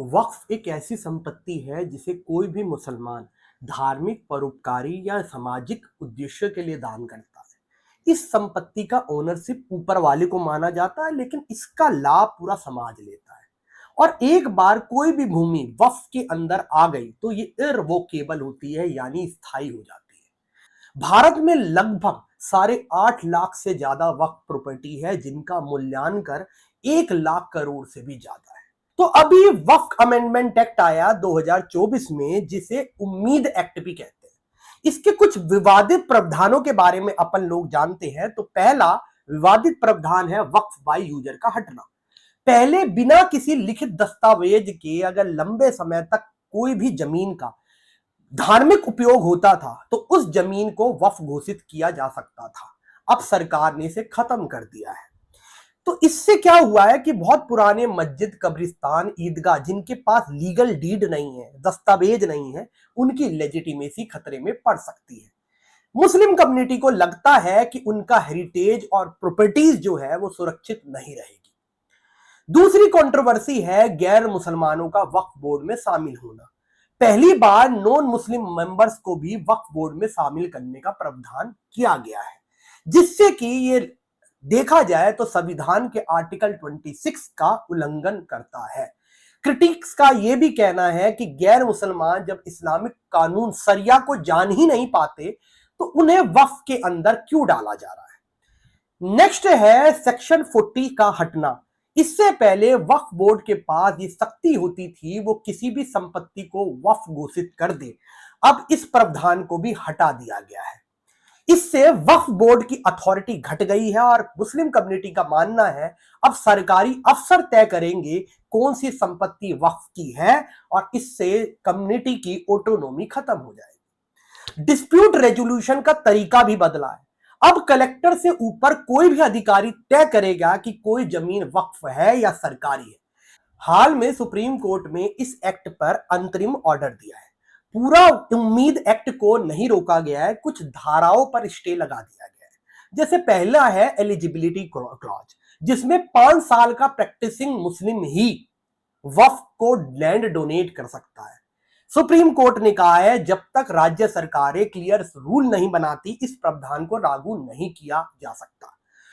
वक्फ एक ऐसी संपत्ति है जिसे कोई भी मुसलमान धार्मिक, परोपकारी या सामाजिक उद्देश्य के लिए दान करता है। इस संपत्ति का ओनरशिप ऊपर वाले को माना जाता है, लेकिन इसका लाभ पूरा समाज लेता है। और एक बार कोई भी भूमि वक्फ के अंदर आ गई तो ये इरवोकेबल होती है, यानी स्थायी हो जाती है। भारत में लगभग 8.5 लाख से ज्यादा वक्फ प्रॉपर्टी है, जिनका मूल्यांकन 1 लाख करोड़ से भी ज्यादा है। तो अभी वक्फ अमेंडमेंट एक्ट आया 2024 में, जिसे उम्मीद एक्ट भी कहते हैं। इसके कुछ विवादित प्रावधानों के बारे में अपन लोग जानते हैं। तो पहला विवादित प्रावधान है वक्फ बाय यूजर का हटना। पहले बिना किसी लिखित दस्तावेज के अगर लंबे समय तक कोई भी जमीन का धार्मिक उपयोग होता था तो उस जमीन को वक्फ घोषित किया जा सकता था। अब सरकार ने इसे खत्म कर दिया है। तो इससे क्या हुआ है कि बहुत पुराने मस्जिद, कब्रिस्तान, ईदगाह जिनके पास लीगल डीड नहीं है, दस्तावेज नहीं है, उनकी लेजिटिमेसी खतरे में पड़ सकती है। मुस्लिम कम्युनिटी को लगता है कि उनका हेरिटेज और प्रॉपर्टीज जो है वो सुरक्षित नहीं रहेगी। दूसरी कंट्रोवर्सी है गैर मुसलमानों का वक्फ बोर्ड में शामिल होना। पहली बार नॉन मुस्लिम मेंबर्स को भी वक्फ बोर्ड में शामिल करने का प्रावधान किया गया है, जिससे कि ये देखा जाए तो संविधान के आर्टिकल 26 का उल्लंघन करता है। क्रिटिक्स का यह भी कहना है कि गैर मुसलमान जब इस्लामिक कानून शरिया को जान ही नहीं पाते तो उन्हें वक्फ के अंदर क्यों डाला जा रहा है। नेक्स्ट है सेक्शन 40 का हटना। इससे पहले वक्फ बोर्ड के पास ये शक्ति होती थी, वो किसी भी संपत्ति को वक्फ घोषित कर दे। अब इस प्रावधान को भी हटा दिया गया है। इससे वक्फ बोर्ड की अथॉरिटी घट गई है और मुस्लिम कम्युनिटी का मानना है अब सरकारी अफसर तय करेंगे कौन सी संपत्ति वक्फ की है, और इससे कम्युनिटी की ऑटोनॉमी खत्म हो जाएगी। डिस्प्यूट रेजोल्यूशन का तरीका भी बदला है। अब कलेक्टर से ऊपर कोई भी अधिकारी तय करेगा कि कोई जमीन वक्फ है या सरकारी है। हाल में सुप्रीम कोर्ट में इस एक्ट पर अंतरिम ऑर्डर दिया है। पूरा उम्मीद एक्ट को नहीं रोका गया है, कुछ धाराओं पर स्टे लगा दिया गया है। जैसे पहला है एलिजिबिलिटी क्लॉज, जिसमें 5 साल का प्रैक्टिसिंग मुस्लिम ही वक्फ को लैंड डोनेट कर सकता है। सुप्रीम कोर्ट ने कहा है जब तक राज्य सरकारें क्लियर रूल नहीं बनाती इस प्रावधान को लागू नहीं किया जा सकता।